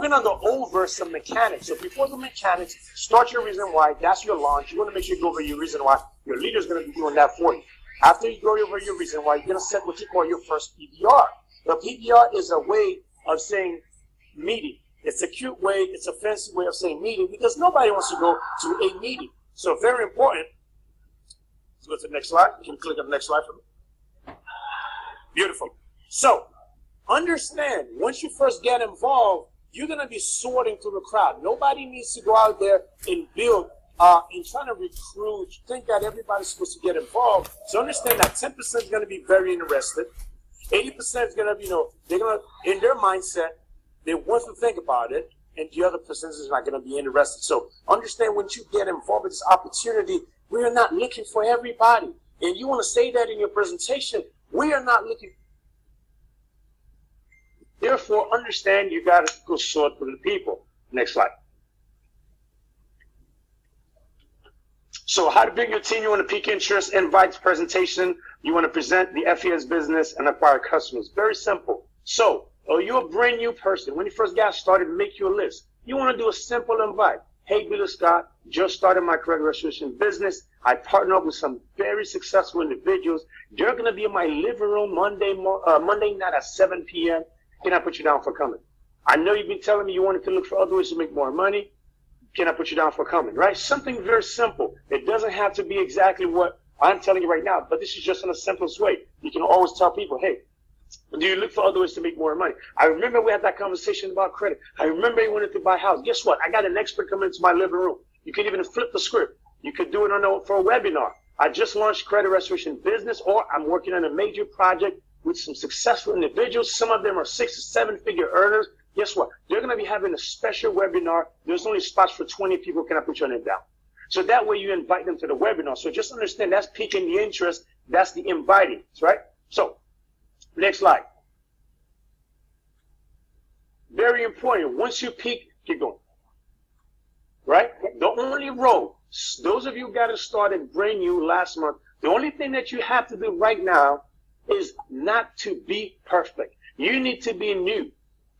we're going to go over some mechanics. So before the mechanics, start your reason why. That's your launch. You want to make sure you go over your reason why. Your leader is going to be doing that for you. After you go over your reason why, you're going to set what you call your first PBR. The PBR is a way of saying meeting. It's a cute way, it's a fancy way of saying meeting because nobody wants to go to a meeting. So very important. Let's go to the next slide. You can click on the next slide for me. Beautiful. So understand, once you first get involved, you're going to be sorting through the crowd. Nobody needs to go out there and build and trying to recruit, think that everybody's supposed to get involved. So understand that 10% is going to be very interested. 80% is going to be, they're going to, in their mindset, they want to think about it, and the other percentage is not going to be interested. So understand when you get involved with this opportunity, we are not looking for everybody. And you want to say that in your presentation, we are not looking. Therefore, understand you got to go sort through the people. Next slide. So how to bring your team, you want to pique interest, invite presentation, you want to present the FES business and acquire customers. Very simple. So, you're a brand new person. When you first got started, make your list. You want to do a simple invite. Hey, Billy Scott, just started my credit restoration business. I partner up with some very successful individuals. They're going to be in my living room Monday night at 7 p.m. Can I put you down for coming? I know you've been telling me you wanted to look for other ways to make more money. Can I put you down for coming, right? Something very simple. It doesn't have to be exactly what I'm telling you right now, but this is just in the simplest way. You can always tell people, hey, do you look for other ways to make more money? I remember we had that conversation about credit. I remember you wanted to buy a house. Guess what? I got an expert coming into my living room. You can even flip the script. You could do it for a webinar. I just launched credit restoration business, or I'm working on a major project with some successful individuals. Some of them are 6 to 7 figure earners. Guess what? They're going to be having a special webinar. There's only spots for 20 people. Can I put your name down? So that way you invite them to the webinar. So just understand that's piquing the interest. That's the inviting, right? So next slide. Very important. Once you peak, keep going. Right? The only role, those of you who got to start and brand new last month, the only thing that you have to do right now is not to be perfect. You need to be new.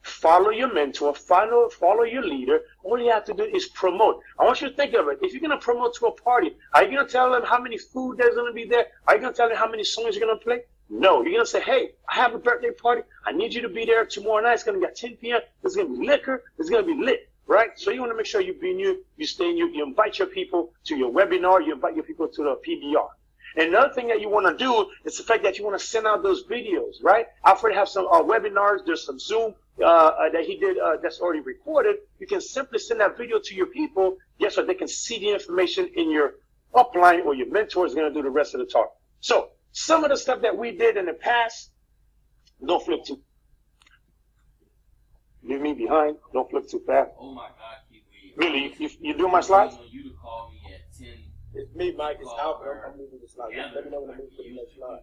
Follow your mentor, follow your leader. All you have to do is promote. I want you to think of it. If you're going to promote to a party, are you going to tell them how many food there's going to be there? Are you going to tell them how many songs you're going to play? No. You're going to say, hey, I have a birthday party. I need you to be there tomorrow night. It's going to be at 10 p.m. There's going to be liquor. It's going to be lit, right? So you want to make sure you be new, you stay new. You invite your people to your webinar. You invite your people to the PBR. And another thing that you want to do is the fact that you want to send out those videos, right? Alfred have some webinars. There's some Zoom that he did that's already recorded. You can simply send that video to your people. Guess what? They can see the information in your upline, or your mentor is going to do the rest of the talk. So some of the stuff that we did in the past, don't flip too. Leave me behind. Don't flip too fast. Oh my God, Keith. Really? You do my slides? You to call me at 10. It's me, Mike. It's Albert. I'm moving the slide. Let me know when I move to the next slide.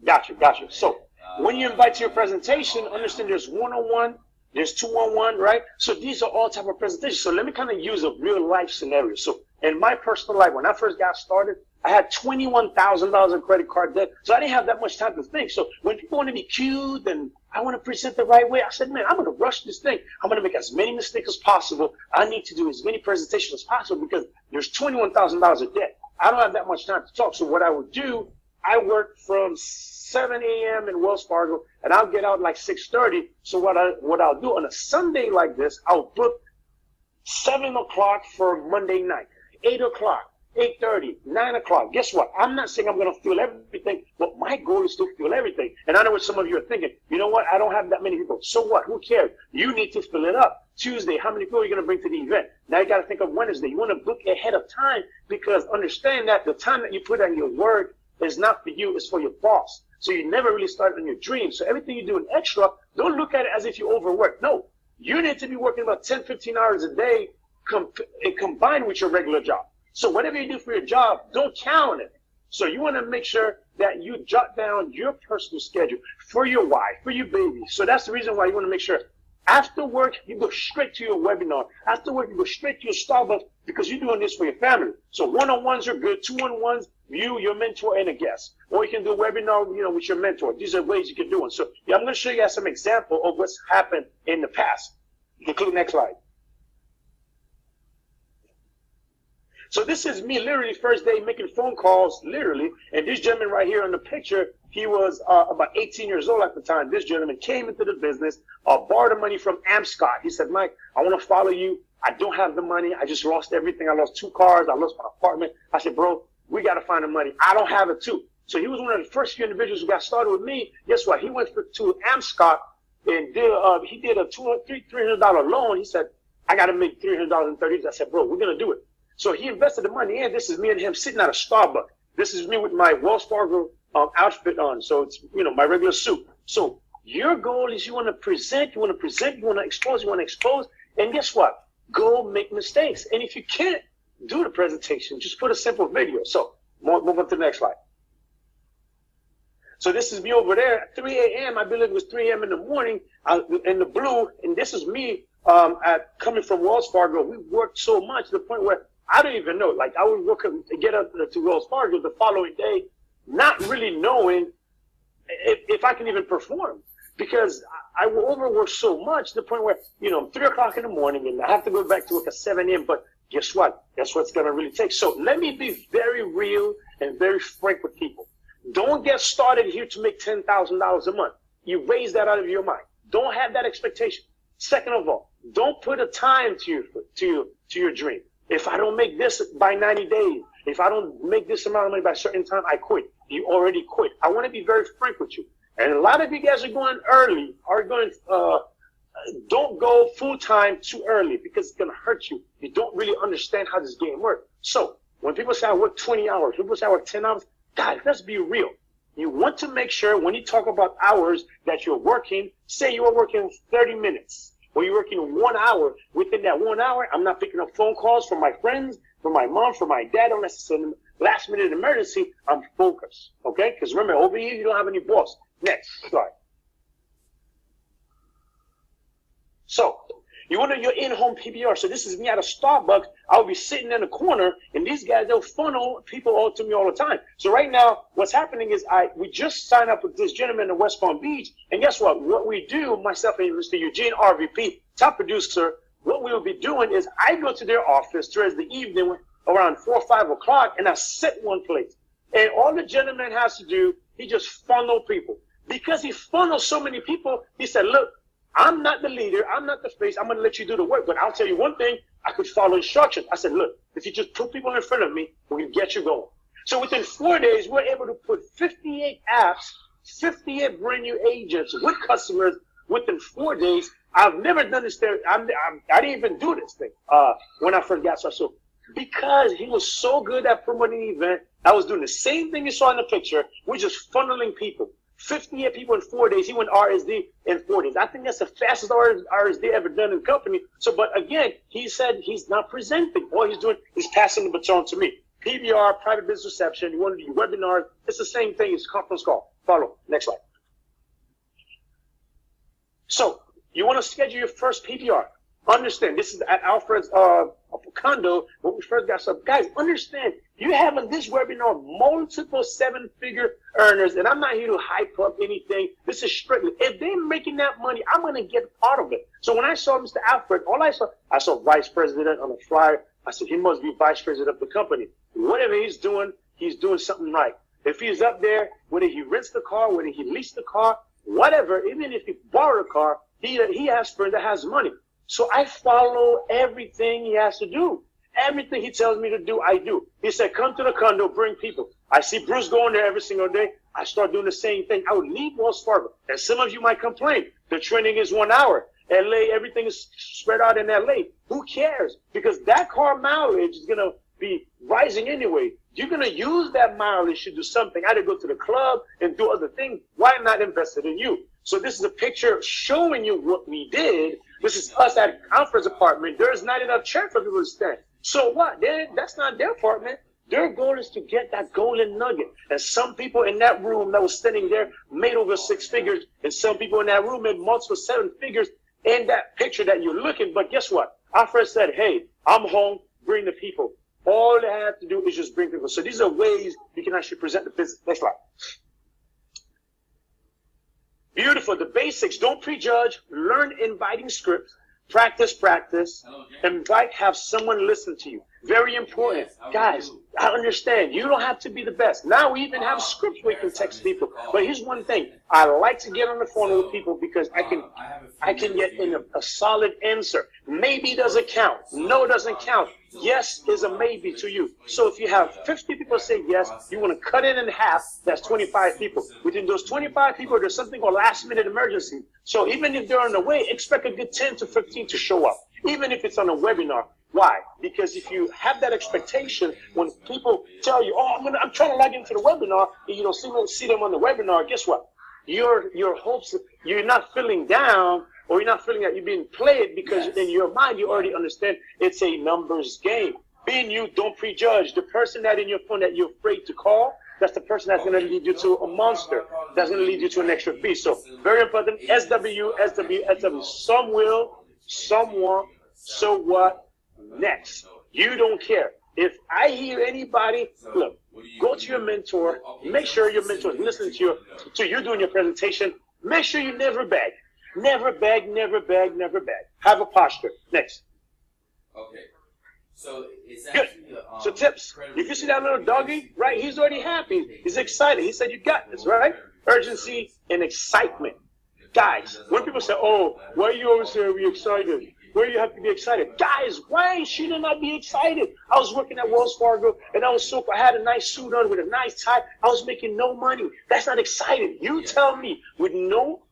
Gotcha. So when you invite to your presentation, understand there's one-on-one, there's two-on-one, right? So these are all type of presentations. So let me kind of use a real life scenario. So in my personal life, when I first got started, I had $21,000 in credit card debt, so I didn't have that much time to think. So when people want to be cute and I want to present the right way, I said, man, I'm going to rush this thing. I'm going to make as many mistakes as possible. I need to do as many presentations as possible because there's $21,000 of debt. I don't have that much time to talk. So what I would do, I work from 7 a.m. in Wells Fargo, and I'll get out like 6:30. So what I'll do on a Sunday like this, I'll book 7 o'clock for Monday night, 8 o'clock. 8:30, 9 o'clock. Guess what? I'm not saying I'm going to fill everything, but my goal is to fill everything. And I know what some of you are thinking. You know what? I don't have that many people. So what? Who cares? You need to fill it up. Tuesday, how many people are you going to bring to the event? Now you got to think of Wednesday. You want to book ahead of time because understand that the time that you put on your work is not for you. It's for your boss. So you never really start on your dreams. So everything you do in extra, don't look at it as if you overwork. No. You need to be working about 10, 15 hours a day combined with your regular job. So whatever you do for your job, don't count it. So you want to make sure that you jot down your personal schedule for your wife, for your baby. So that's the reason why you want to make sure after work, you go straight to your webinar. After work, you go straight to your Starbucks because you're doing this for your family. So one-on-ones are good. Two-on-ones, you, your mentor, and a guest. Or you can do a webinar, with your mentor. These are ways you can do it. So I'm going to show you guys some example of what's happened in the past. You can click next slide. So this is me literally first day making phone calls, literally. And this gentleman right here in the picture, he was about 18 years old at the time. This gentleman came into the business, borrowed the money from Amscott. He said, Mike, I want to follow you. I don't have the money. I just lost everything. I lost 2 cars. I lost my apartment. I said, bro, we got to find the money. I don't have it too. So he was one of the first few individuals who got started with me. Guess what? He went to Amscott and he did a $300 loan. He said, I got to make $300 in 30 days. I said, bro, we're going to do it. So he invested the money in. This is me and him sitting at a Starbucks. This is me with my Wells Fargo outfit on. So it's, my regular suit. So your goal is you want to present, you want to expose. And guess what? Go make mistakes. And if you can't do the presentation, just put a simple video. So move on to the next slide. So this is me over there at 3 a.m. I believe it was 3 a.m. in the morning in the blue. And this is me coming from Wells Fargo. We worked so much to the point where I don't even know. Like I would work to get up to Wells Fargo the following day, not really knowing if I can even perform, because I will overwork so much to the point where, 3 o'clock in the morning and I have to go back to work at 7 a.m. But guess what? That's what it's going to really take. So let me be very real and very frank with people. Don't get started here to make $10,000 a month. You raise that out of your mind. Don't have that expectation. Second of all, don't put a time to your dream. If I don't make this by 90 days, if I don't make this amount of money by a certain time, I quit. You already quit. I want to be very frank with you. And a lot of you guys are going early, don't go full time too early because it's going to hurt you. You don't really understand how this game works. So when people say I work 20 hours, people say I work 10 hours, guys, let's be real. You want to make sure when you talk about hours that you're working, say you are working 30 minutes. Or you're working 1 hour. Within that 1 hour, I'm not picking up phone calls from my friends, from my mom, from my dad, unless it's a last minute emergency. I'm focused. Okay? Because remember, over here, you don't have any boss. Next slide. So, you want your in-home PBR. So this is me at a Starbucks. I'll be sitting in the corner, and these guys, they'll funnel people all to me all the time. So right now, what's happening is we just signed up with this gentleman in West Palm Beach, and guess what? What we do, myself and Mr. Eugene, RVP, top producer, what we'll be doing is I go to their office towards the evening around 4 or 5 o'clock, and I sit one place. And all the gentleman has to do, he just funnel people. Because he funnels so many people, he said, look, I'm not the leader. I'm not the face. I'm going to let you do the work. But I'll tell you one thing. I could follow instructions. I said, look, if you just put people in front of me, we can get you going. So within 4 days, we're able to put 58 apps, 58 brand new agents with customers within 4 days. I've never done this there. I didn't even do this thing when I first got started. So because he was so good at promoting the event, I was doing the same thing you saw in the picture. We're just funneling people. 58 people in 4 days. He went RSD in 4 days. I think that's the fastest RSD ever done in the company. So, but again, he said he's not presenting. All he's doing is passing the baton to me. PBR, private business reception. You want to do webinars. It's the same thing as conference call. Follow. Next slide. So, you want to schedule your first PBR. Understand, this is at Alfred's condo when we first got started. Guys, understand, you have on this webinar multiple 7-figure earners, and I'm not here to hype up anything. This is strictly, if they're making that money, I'm going to get part of it. So when I saw Mr. Alfred, I saw vice president on the flyer. I said, he must be vice president of the company. Whatever he's doing something right. If he's up there, whether he rents the car, whether he leased the car, whatever, even if he borrowed a car, he has friends that has money. So I follow everything he has to do. Everything he tells me to do, I do. He said, come to the condo, bring people. I see Bruce going there every single day. I start doing the same thing. I would leave Wells Fargo. And some of you might complain. The training is 1 hour. LA, everything is spread out in LA. Who cares? Because that car mileage is going to be rising anyway. You're going to use that mileage to do something. Either go to the club and do other things. Why not invest it in you? So this is a picture showing you what we did. This is us at a conference apartment. There's not enough chair for people to stand. So what? That's not their apartment. Their goal is to get that golden nugget. And some people in that room that was standing there made over 6 figures. And some people in that room made multiple 7 figures in that picture that you're looking. But guess what? Alfred said, hey, I'm home. Bring the people. All they have to do is just bring people. So these are ways you can actually present the business. Next slide. Beautiful. The basics. Don't prejudge. Learn inviting scripts. Practice. Invite, have someone listen to you. Very important. Guys, I understand. You don't have to be the best. Now we even have scripts where you can text people. But here's one thing. I like to get on the phone with people because I can get in a solid answer. Maybe doesn't count. No doesn't count. Yes is a maybe to you. So if you have 50 people say yes, you want to cut it in half, that's 25 people. Within those 25 people, there's something called last minute emergency. So even if they're on the way, expect a good 10 to 15 to show up. Even if it's on a webinar. Why? Because if you have that expectation, when people tell you, "Oh, I'm trying to log into the webinar," and you don't see them on the webinar, guess what? Your hopes, you're not feeling down, or you're not feeling that you're being played, because in your mind you already understand it's a numbers game. Being you, don't prejudge. The person that in your phone that you're afraid to call, that's the person that's going to lead you to a monster. That's going to lead you to an extra beast. So very important. SW. Some will, some won't. So what? Next. You don't care. If I hear anybody, look, go to your mentor. Make sure your mentor is listening to you doing your presentation. Make sure you never beg. Never beg. Have a posture. Next. Okay. So it's good. Actually, So tips. If you see that little doggy, right, he's already happy. He's excited. He said, "You got this," right? Urgency and excitement. Guys, when people say, "Oh, why you always say we excited?" Where you have to be excited. Guys, why should I not be excited? I was working at Wells Fargo, and I had a nice suit on with a nice tie. I was making no money. That's not exciting. You tell me, with no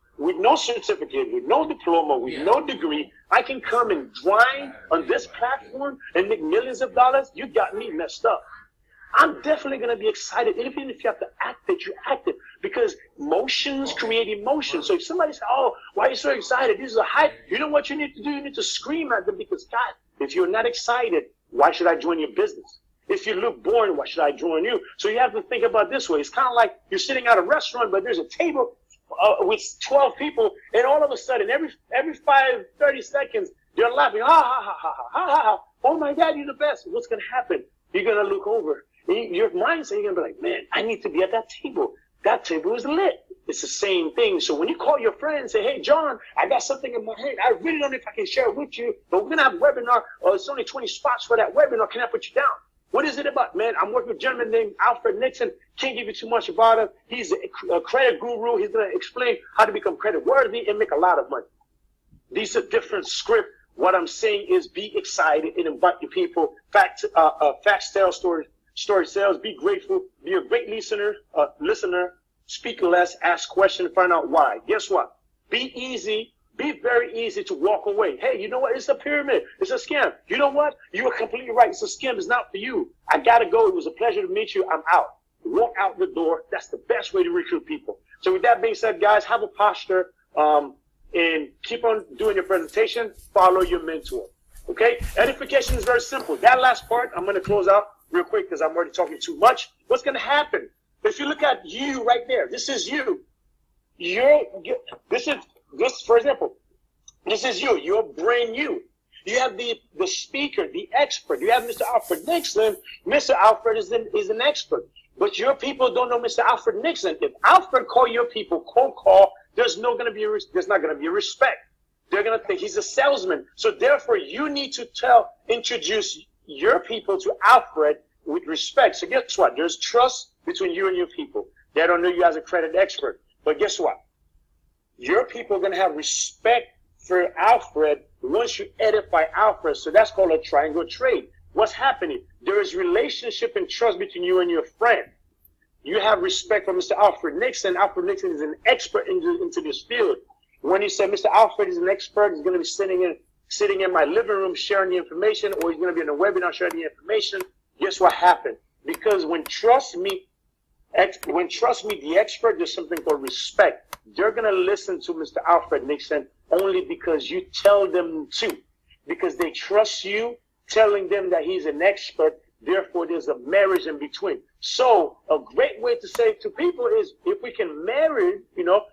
certificate, with no diploma, with no degree, I can come and grind on this platform and make millions of dollars? You got me messed up. I'm definitely going to be excited. Even if you have to act it, you act it. Because motions create emotions. So if somebody says, "Oh, why are you so excited? This is a hype." You know what you need to do? You need to scream at them, because, God, if you're not excited, why should I join your business? If you look boring, why should I join you? So you have to think about this way. It's kind of like you're sitting at a restaurant, but there's a table with 12 people, and all of a sudden, every 30 seconds, they're laughing. Ha, ha, ha, ha, ha, ha, ha. Oh, my God, you're the best. What's going to happen? You're going to look over. Your mindset, you're going to be like, "Man, I need to be at that table. That table is lit." It's the same thing. So when you call your friend and say, "Hey, John, I got something in my head. I really don't know if I can share it with you, but we're going to have a webinar. It's only 20 spots for that webinar. Can I put you down?" What is it about? "Man, I'm working with a gentleman named Alfred Nixon. Can't give you too much about him. He's a credit guru. He's going to explain how to become credit worthy and make a lot of money." These are different scripts. What I'm saying is be excited and invite your people. Facts tell story sales. Be grateful. Be a great listener. Speak less. Ask questions. Find out why. Guess what? Be easy. Be very easy to walk away. Hey, you know what? It's a pyramid. It's a scam. You know what? You're completely right. It's a scam. It's not for you. I got to go. It was a pleasure to meet you. I'm out. Walk out the door. That's the best way to recruit people. So with that being said, guys, have a posture and keep on doing your presentation. Follow your mentor. Okay? Edification is very simple. That last part, I'm going to close out real quick because I'm already talking too much. What's going to happen? If you look at you right there, this is you. For example, this is you. You're brand new. You have the speaker, the expert. You have Mr. Alfred Nixon. Mr. Alfred is an expert. But your people don't know Mr. Alfred Nixon. If Alfred call your people cold call, there's not going to be a respect. They're going to think he's a salesman. So therefore, you need to introduce your people to Alfred with respect. So guess what? There's trust between you and your people. They don't know you as a credit expert. But guess what? Your people are going to have respect for Alfred once you edify Alfred. So that's called a triangle trade. What's happening? There is relationship and trust between you and your friend. You have respect for Mr. Alfred Nixon. Alfred Nixon is an expert into this field. When you say Mr. Alfred is an expert, he's going to be sitting in my living room sharing the information, or he's going to be in a webinar sharing the information. Guess what happened? Because when trust me, the expert, there's something called respect. They're going to listen to Mr. Alfred Nixon only because you tell them to, because they trust you telling them that he's an expert. Therefore, there's a marriage in between. So a great way to say to people is, if we can marry,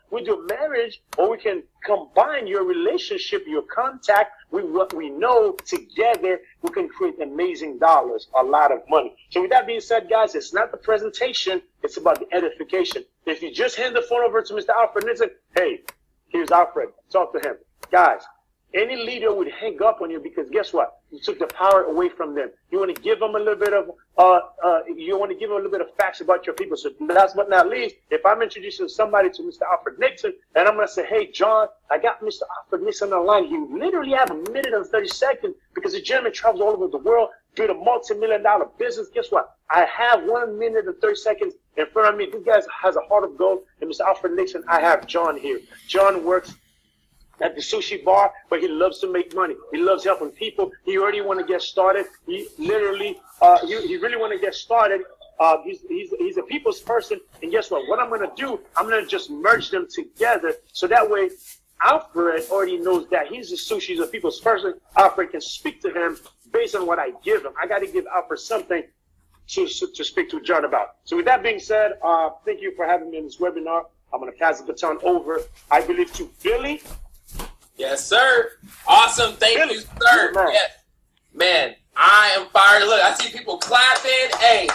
we do marriage, or we can combine your relationship, your contact with what we know together, we can create amazing dollars, a lot of money. So with that being said, guys, it's not the presentation, it's about the edification. If you just hand the phone over to Mr. Alfred Nixon, hey, here's Alfred, talk to him. Guys, any leader would hang up on you because guess what? You took the power away from them. You want to give them a little bit of facts about your people. So last but not least, if I'm introducing somebody to Mr. Alfred Nixon, and I'm going to say, hey, John, I got Mr. Alfred Nixon on the line. You literally have 1 minute and 30 seconds because the gentleman travels all over the world, built a multi-million-dollar business. Guess what? I have 1 minute and 30 seconds in front of me. This guy has a heart of gold. And Mr. Alfred Nixon, I have John here. John works at the sushi bar, but he loves to make money. He loves helping people. He already want to get started. He literally, he really want to get started. He's a people's person. And guess what? What I'm going to do, I'm going to just merge them together. So that way, Alfred already knows that he's a sushi, he's a people's person. Alfred can speak to him based on what I give him. I got to give Alfred something to speak to John about. So with that being said, thank you for having me in this webinar. I'm going to pass the baton over, I believe, to Billy. Yes, sir. Awesome. Thank you, sir. Yes. Man, I am fired. Look, I see people clapping. Hey,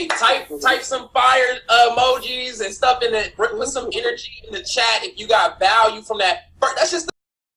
type some fire emojis and stuff in it. Put some energy in the chat if you got value from that. That's just